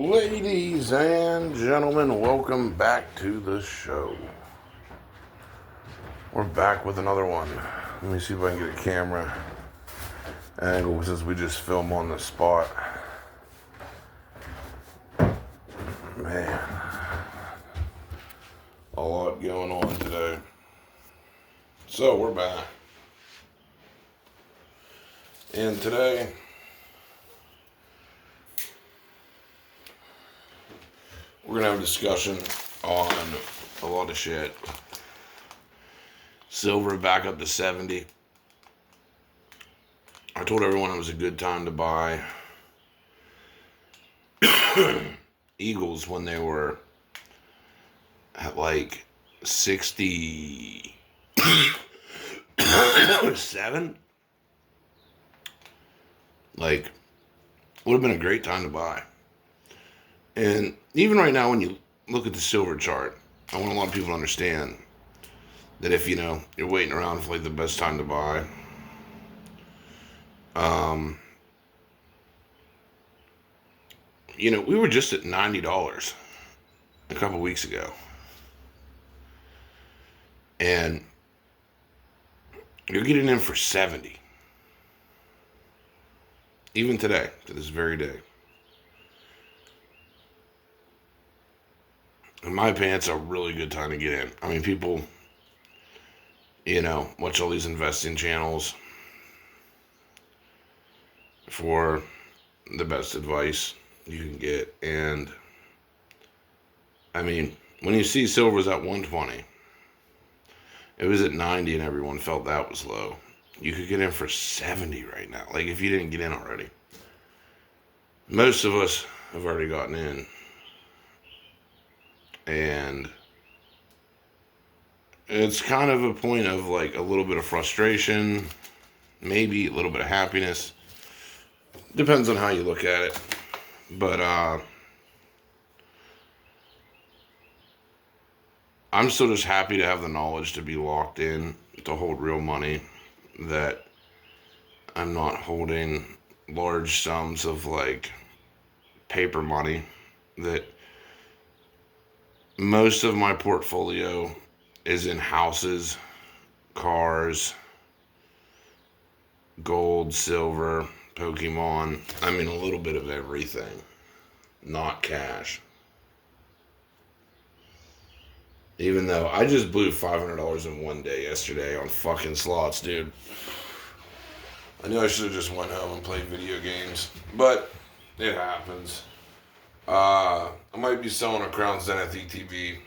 Ladies and gentlemen, welcome back to the show. We're back with another one. Let me see if I can get a camera angle since we just film on the spot. Man, a lot going on today. So we're back. And today, we're going to have a discussion on a lot of shit. Silver back up to 70. I told everyone it was a good time to buy Eagles when they were at like 67. Like, would have been a great time to buy. And even right now, when you look at the silver chart, I want a lot of people to understand that if, you're waiting around for like the best time to buy, we were just at $90 a couple weeks ago. And you're getting in for 70. Even today, to this very day. In my opinion, it's a really good time to get in. I mean, people, watch all these investing channels for the best advice you can get. And, I mean, when you see silver's at 120, it was at 90 and everyone felt that was low. You could get in for 70 right now. Like, if you didn't get in already. Most of us have already gotten in. And it's kind of a point of like a little bit of frustration, maybe a little bit of happiness. Depends on how you look at it. But I'm still just happy to have the knowledge to be locked in, to hold real money, that I'm not holding large sums of like paper money, that most of my portfolio is in houses, cars, gold, silver, Pokemon. I mean, a little bit of everything. Not cash. Even though I just blew $500 in one day yesterday on fucking slots, dude. I knew I should have just went home and played video games. But it happens. I might be selling a Crown Zenith ETB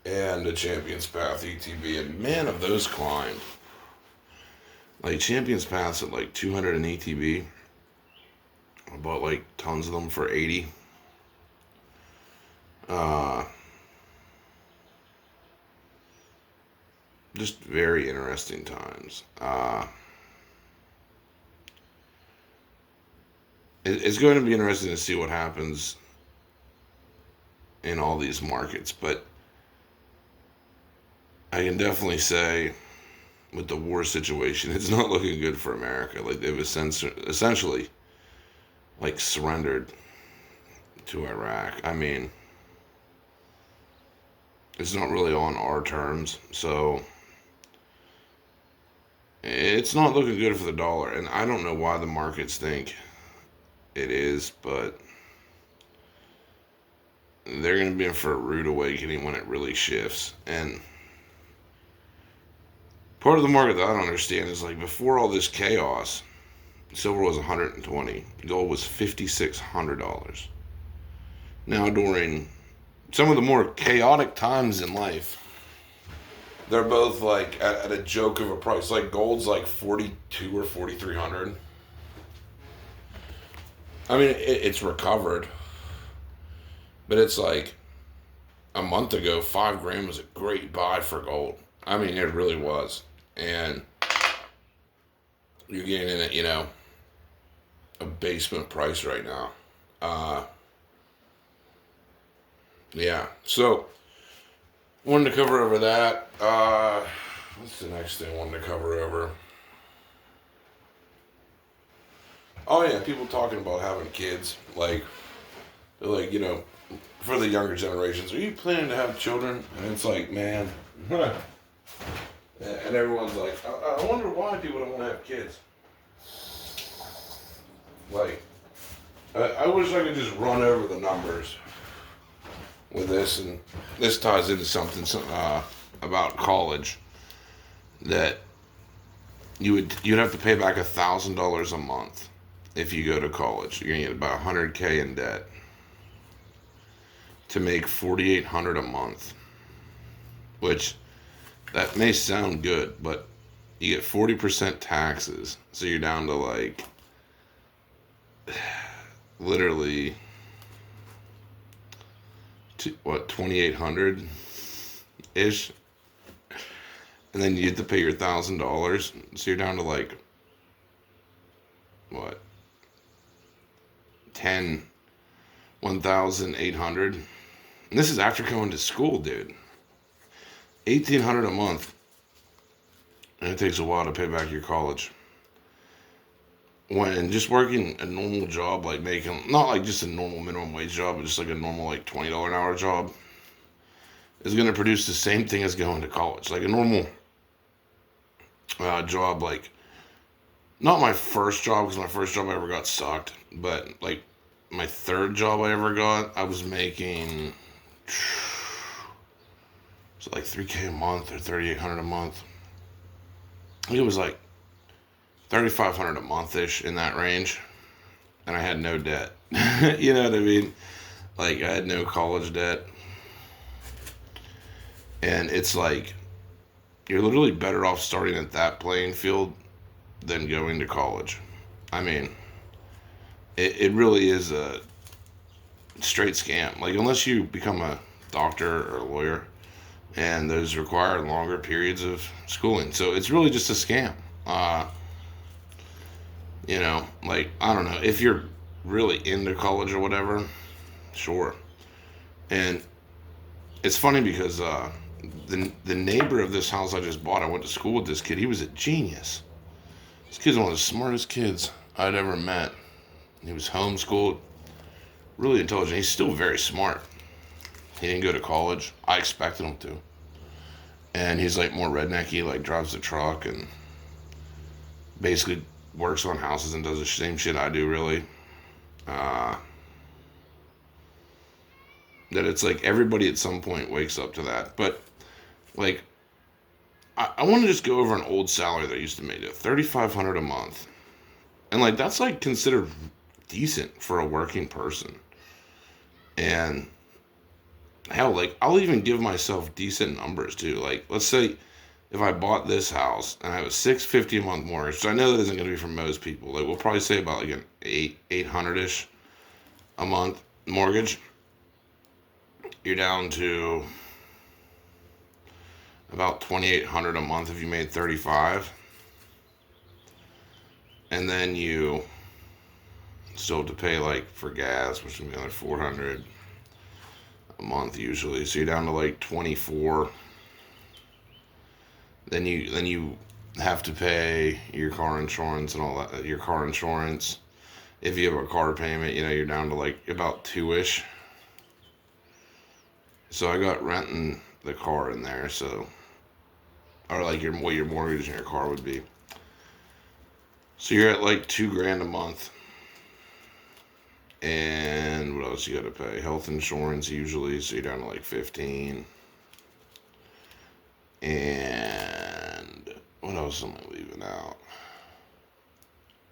and a Champions Path ETB, and man, have those climbed. Like, Champions Path's at like 200 an ETB. I bought like tons of them for 80. Just very interesting times. It's going to be interesting to see what happens in all these markets, but I can definitely say with the war situation, it's not looking good for America. Like, they've essentially like surrendered to Iraq. I mean, it's not really on our terms, so it's not looking good for the dollar. And I don't know why the markets think it is, but they're going to be in for a rude awakening when it really shifts. And part of the market that I don't understand is, like, before all this chaos, silver was 120, gold was $5,600. Now, during some of the more chaotic times in life, they're both like at a joke of a price. Like, gold's like 42 or 4,300. I mean, it's recovered, but it's like a month ago, $5,000 was a great buy for gold. I mean, it really was. And you're getting in at, a basement price right now. Yeah. So, wanted to cover over that. What's the next thing I wanted to cover over? Oh yeah, people talking about having kids, like they're like, for the younger generations, are you planning to have children? And it's like, man, and everyone's like, I wonder why people don't want to have kids. Like, I wish I could just run over the numbers with this, and this ties into something about college that you'd have to pay back $1,000 a month if you go to college. You're gonna get about 100K in debt to make 4,800 a month, which that may sound good, but you get 40% taxes, so you're down to like literally 2,800 ish, and then you have to pay your $1,000, so you're down to like what 10 1,800. And this is after going to school, dude. 1,800 a month, and it takes a while to pay back your college. When just working a normal job, like making not like just a normal minimum wage job, but just like a normal like $20 an hour job, is going to produce the same thing as going to college. Like a normal job, like not my first job, because my first job I ever got sucked, but like my third job I ever got, I was making so like 3K a month or 3,800 a month. It was like 3,500 a month ish, in that range, and I had no debt. You know what I mean? Like I had no college debt, and it's like you're literally better off starting at that playing field than going to college. I mean, it really is a straight scam. Like unless you become a doctor or a lawyer, and those require longer periods of schooling, so it's really just a scam. Like I don't know if you're really into college or whatever, sure. And it's funny because the neighbor of this house I just bought, I went to school with this kid. He was a genius. This kid's one of the smartest kids I'd ever met. He was homeschooled, really intelligent. He's still very smart. He didn't go to college. I expected him to. And he's like more rednecky, like drives the truck and basically works on houses and does the same shit I do, really. Uh, that it's like everybody at some point wakes up to that. But like, I want to just go over an old salary that I used to make, 3,500 a month, and like that's like considered decent for a working person. And hell, like I'll even give myself decent numbers too. Like let's say if I bought this house and I have a $650 a month mortgage, so I know that isn't going to be for most people. Like we'll probably say about like an 800 ish a month mortgage. You're down to about 2,800 a month if you made 35, and then you still have to pay like for gas, which would be another 400 a month usually. So you're down to like 24. Then you have to pay your car insurance and all that. Your car insurance. If you have a car payment, you're down to like about 2-ish. So I got renting the car in there, so or like what your mortgage on your car would be. So you're at like $2,000 a month. And what else you gotta pay? Health insurance usually, so you're down to like 15. And what else am I leaving out?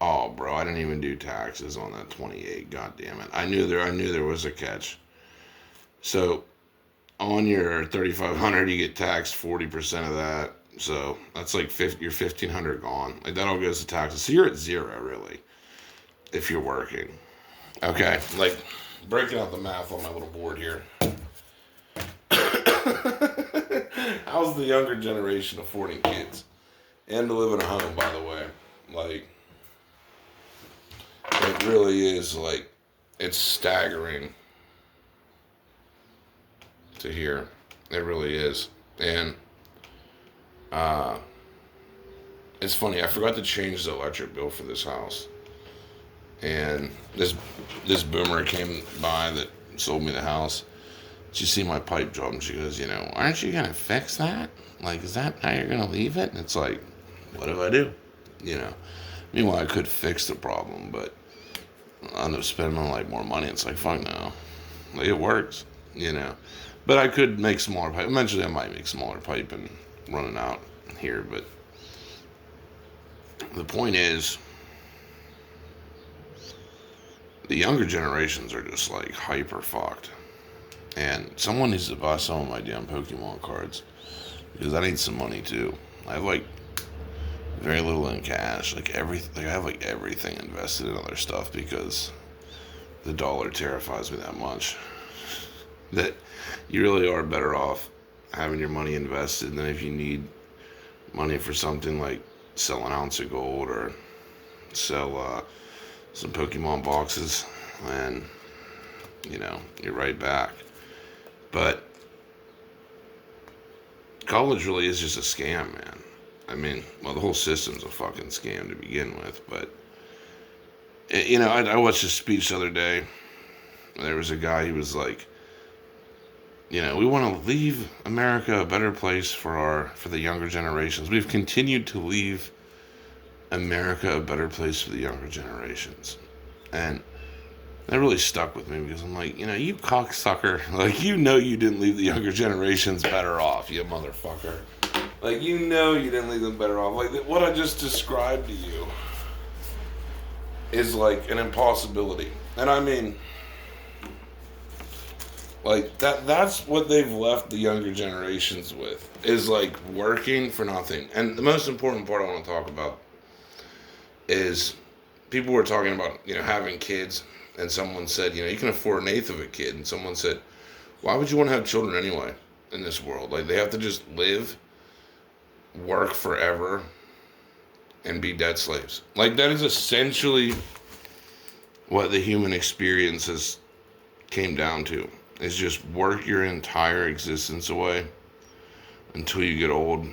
Oh, bro, I didn't even do taxes on that 28. God damn it! I knew there was a catch. So on your 3,500, you get taxed 40% of that. So that's like your 1,500 gone. Like that all goes to taxes. So you're at zero really, if you're working. Okay, like breaking out the math on my little board here. How's the younger generation affording kids and to live in a home? By the way, like it really is like it's staggering to hear. It really is, and it's funny. I forgot to change the electric bill for this house. and this boomer came by that sold me the house. She see my pipe job and she goes, aren't you gonna fix that? Like, is that how you're gonna leave it? And it's like, what if I do? You know. Meanwhile, I could fix the problem, but I end up spending like more money. It's like, fuck no. Like, it works, But I could make smaller pipe. Eventually, I might make smaller pipe and run it out here. But the point is, the younger generations are just like hyper fucked. And someone needs to buy some of my damn Pokemon cards because I need some money too. I have like very little in cash. Like I have like everything invested in other stuff because the dollar terrifies me that much. That you really are better off having your money invested than if you need money for something like sell an ounce of gold or sell some Pokemon boxes, and you're right back. But college really is just a scam, man. I mean, well, the whole system's a fucking scam to begin with. But I watched a speech the other day. And there was a guy. He was like, we want to leave America a better place for the younger generations. We've continued to leave America a better place for the younger generations, and that really stuck with me because I'm like, you cocksucker. Like, you didn't leave the younger generations better off, you motherfucker. Like, you didn't leave them better off. Like, what I just described to you is like an impossibility. And I mean, like, that's what they've left the younger generations with, is like working for nothing. And the most important part I want to talk about is people were talking about, having kids. And someone said, you can afford an eighth of a kid. And someone said, why would you want to have children anyway in this world? Like, they have to just live, work forever, and be debt slaves. Like, that is essentially what the human experience has came down to. Is just work your entire existence away until you get old.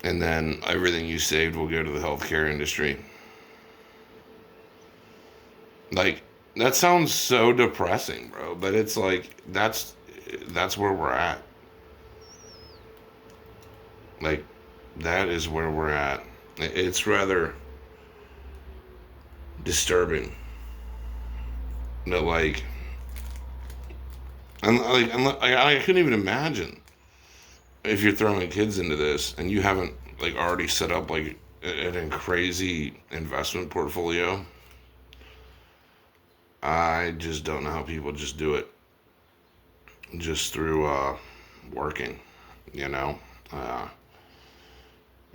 And then everything you saved will go to the healthcare industry. Like, that sounds so depressing, bro. But it's like, that's where we're at. Like, that is where we're at. It's rather disturbing. That, like, I couldn't even imagine if you're throwing kids into this and you haven't, like, already set up, like, a crazy investment portfolio. I just don't know how people just do it just through working,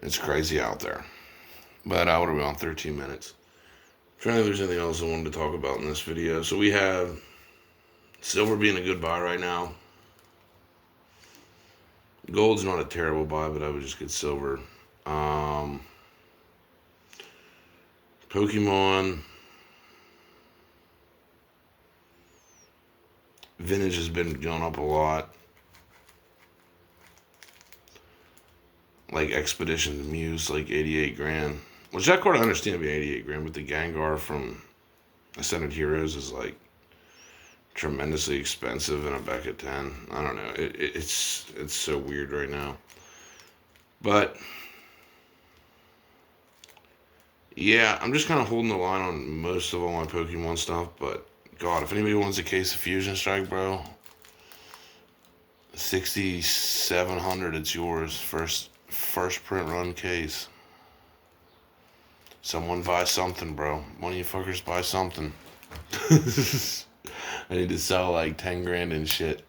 it's crazy out there. But what are we on, 13 minutes? I'm trying to think if there's anything else I wanted to talk about in this video. So we have silver being a good buy right now. Gold's not a terrible buy, but I would just get silver. Pokemon vintage has been going up a lot. Like Expedition Muse, like 88 grand. Which that card I understand to be 88 grand, but the Gengar from Ascended Heroes is like tremendously expensive and I'm back at 10. I don't know. It's so weird right now. But yeah, I'm just kind of holding the line on most of all my Pokemon stuff, but God, if anybody wants a case of Fusion Strike, bro, 6,700, it's yours. First print run case. Someone buy something, bro. One of you fuckers buy something. I need to sell like 10 grand and shit.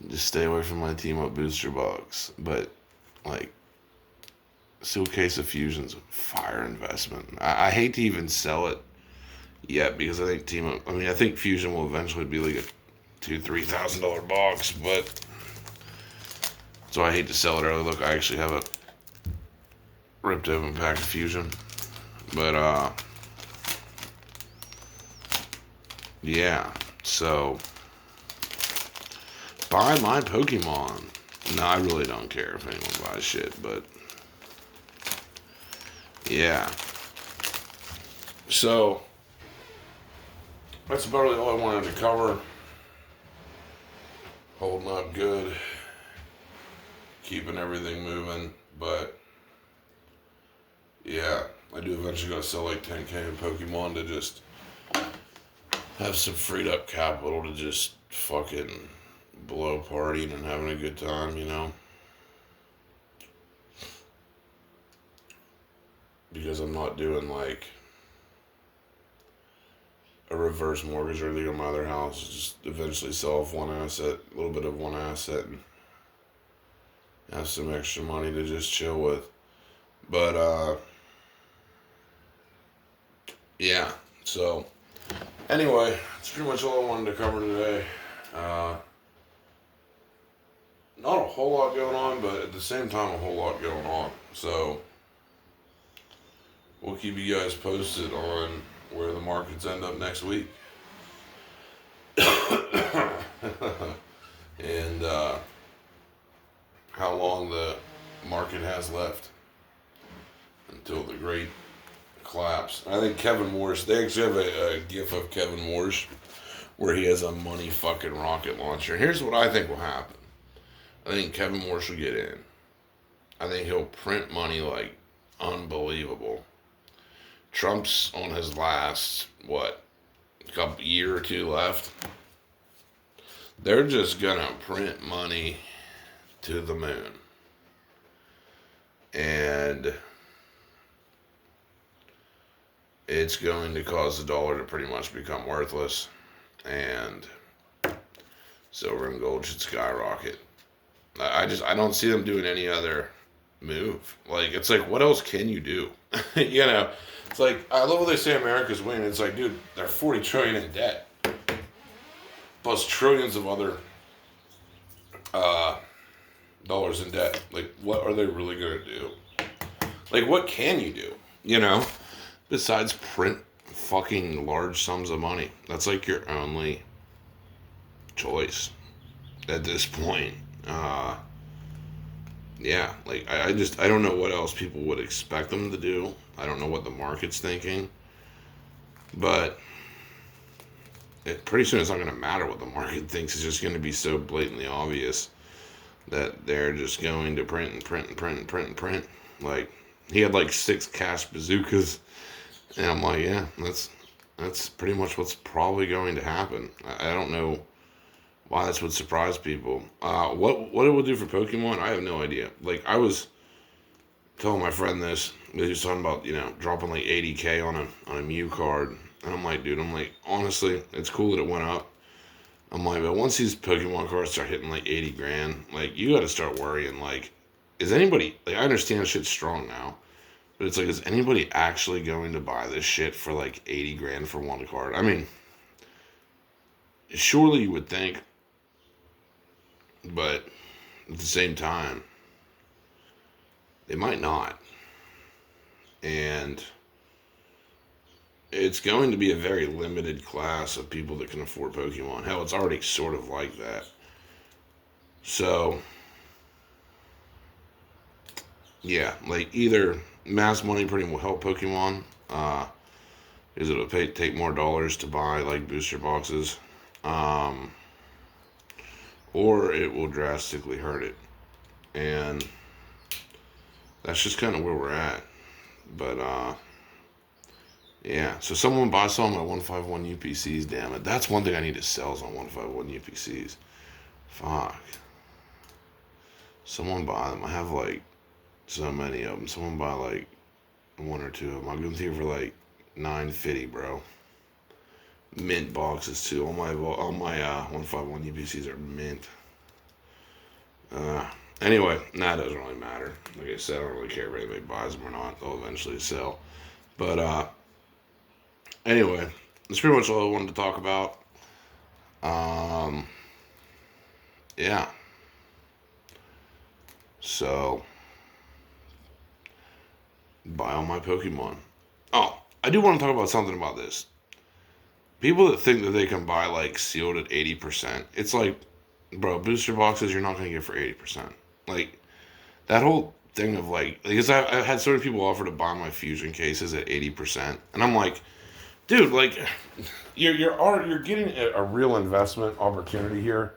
Just stay away from my team up booster box. But, like, still case of Fusion's a fire investment. I hate to even sell it yet because I think I think Fusion will eventually be like a $2,000-$3,000 box, but so I hate to sell it early. Look, I actually have a ripped open pack of Fusion, but yeah, so buy my Pokemon. No, I really don't care if anyone buys shit, but yeah. So that's about really all I wanted to cover. Holding up good, keeping everything moving, but yeah, I do eventually gotta sell like 10K in Pokemon to just have some freed up capital to just fucking blow partying and having a good time, you know? Because I'm not doing like a reverse mortgage or anything on my other house. Just eventually sell off one asset, a little bit of one asset, and have some extra money to just chill with. But yeah. So anyway, that's pretty much all I wanted to cover today. Not a whole lot going on, but at the same time, a whole lot going on. So we'll keep you guys posted on where the markets end up next week. And how long the market has left until the great collapse. I think Kevin Morris, they actually have a gif of Kevin Morris where he has a money fucking rocket launcher. Here's what I think will happen. I think Kevin Morris will get in. I think he'll print money like unbelievable. Trump's on his last, couple year or two left. They're just gonna print money to the moon. And it's going to cause the dollar to pretty much become worthless. And silver and gold should skyrocket. I don't see them doing any other move. Like, it's like, what else can you do? You know, it's like, I love what they say America's winning. It's like, dude, they're 40 trillion in debt. Plus trillions of other dollars in debt. Like, what are they really going to do? Like, what can you do? You know? Besides print fucking large sums of money. That's like your only choice at this point. Yeah, like I don't know what else people would expect them to do. I don't know what the market's thinking, but pretty soon it's not going to matter what the market thinks. It's just going to be so blatantly obvious that they're just going to print and print and print and print and print. Like, he had like 6 cash bazookas, and I'm like, yeah, that's pretty much what's probably going to happen. I don't know why this would surprise people. What it will do for Pokemon, I have no idea. Like, I was telling my friend this. He was talking about, dropping like 80K on a Mew card. And I'm like, dude, honestly, it's cool that it went up. I'm like, but once these Pokemon cards start hitting like 80 grand, like, you got to start worrying. Like, is anybody, like, I understand shit's strong now, but it's like, is anybody actually going to buy this shit for like 80 grand for one card? I mean, surely you would think, but at the same time, they might not. And it's going to be a very limited class of people that can afford Pokemon. Hell, it's already sort of like that. So, yeah, like, either mass money printing will help Pokemon, because it'll take more dollars to buy like booster boxes, or it will drastically hurt it. And that's just kind of where we're at. But yeah, so someone buy some of my 151 UPCs, damn it. That's one thing I need to sell is on 151 UPCs. Fuck. Someone buy them. I have like so many of them. Someone buy like 1 or 2 of them. I'll give them to you for like $9.50, bro. Mint boxes too. All my 151 UPCs are mint. Anyway, that doesn't really matter. Like I said, I don't really care if anybody buys them or not. They'll eventually sell. But anyway, that's pretty much all I wanted to talk about. Yeah. So, buy all my Pokemon. Oh, I do want to talk about something about this. People that think that they can buy like sealed at 80%, it's like, bro, booster boxes you're not going to get for 80%. Like, that whole thing of like, because I've had certain people offer to buy my fusion cases at 80%, and I'm like, dude, like you're getting a real investment opportunity here,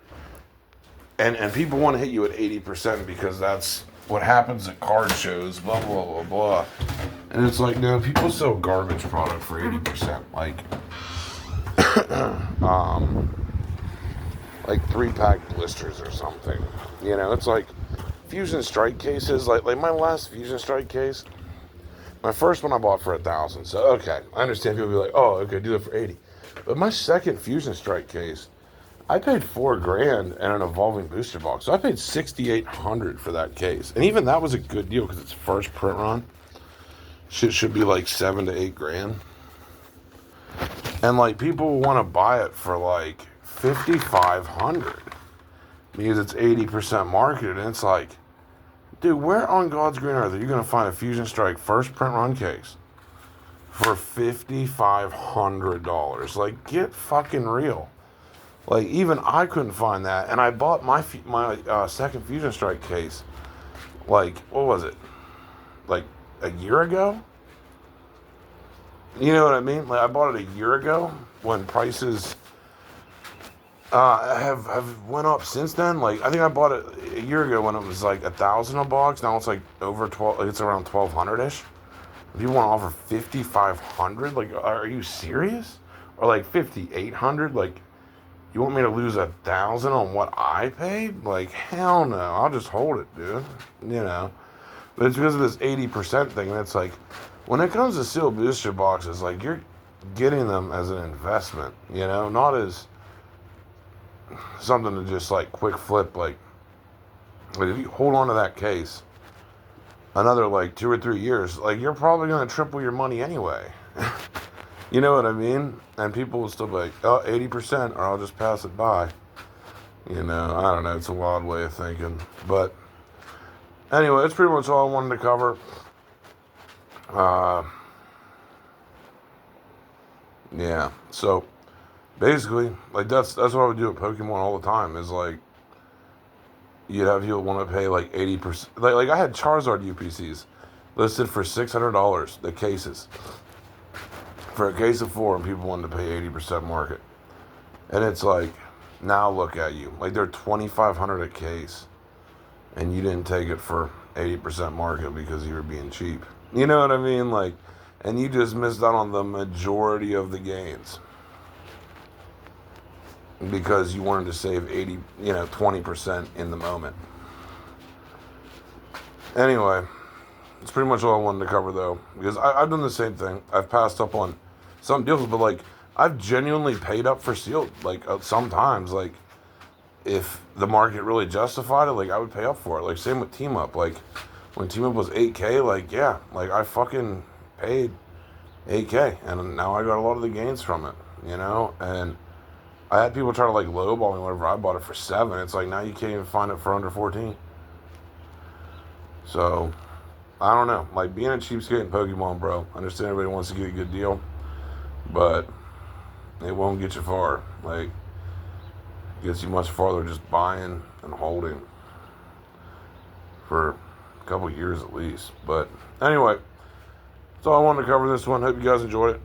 and people want to hit you at 80% because that's what happens at card shows. Blah blah blah blah. And it's like, no, people sell garbage product for 80%, like 3-pack blisters or something. You know, it's like Fusion Strike cases. Like my last Fusion Strike case. My first one I bought for 1,000. So okay, I understand people be like, oh, okay, do that for 80. But my second Fusion Strike case, I paid $4,000 and an evolving booster box. So I paid $6,800 for that case, and even that was a good deal because it's first print run. Shit should be like $7,000 to $8,000, and like people want to buy it for like $5,500 because it's 80% marketed, and it's like, dude, where on God's green earth are you gonna find a Fusion Strike first print run case for $5,500? Like, get fucking real. Like, even I couldn't find that, and I bought my second Fusion Strike case. Like, what was it? Like a year ago? You know what I mean? Like, I bought it a year ago when prices have went up since then. Like, I think I bought it a year ago when it was like 1,000 a box. Now it's like over 12. It's around 1,200 ish. If you want to offer 5,500, like, are you serious? Or like 5,800? Like, you want me to lose 1,000 on what I paid? Like, hell no. I'll just hold it, dude. You know. But it's because of this 80% thing. And it's like, when it comes to sealed booster boxes, like, you're getting them as an investment, you know, not as something to just like quick flip. Like if you hold on to that case another like 2 or 3 years, like, you're probably going to triple your money anyway. You know what I mean? And people will still be like, oh, 80%, or I'll just pass it by. You know, I don't know. It's a wild way of thinking. But anyway, that's pretty much all I wanted to cover. Yeah. So basically, like, that's what I would do at Pokemon all the time. Is like, you'd have people want to pay like 80%. Like I had Charizard UPCs listed for $600, the cases, for a case of 4, and people wanted to pay 80% market. And it's like, now look at you. Like, they're $2,500 a case, and you didn't take it for 80% market because you were being cheap. You know what I mean? Like, and you just missed out on the majority of the gains because you wanted to save 20% in the moment. Anyway, it's pretty much all I wanted to cover, though, because I've done the same thing. I've passed up on some deals, but like, I've genuinely paid up for sealed. Like, sometimes, like, if the market really justified it, like, I would pay up for it. Like, same with Team Up. Like, when Team Up was $8K, like, yeah, like, I fucking paid $8K, and now I got a lot of the gains from it, you know. And I had people try to like lowball me whenever I bought it for $7. It's like, now you can't even find it for under 14. So I don't know. Like, being a cheapskate in Pokemon, bro. I understand everybody wants to get a good deal, but it won't get you far. Like, it gets you much farther just buying and holding for a couple years at least. But anyway, that's all I wanted to cover this one. Hope you guys enjoyed it.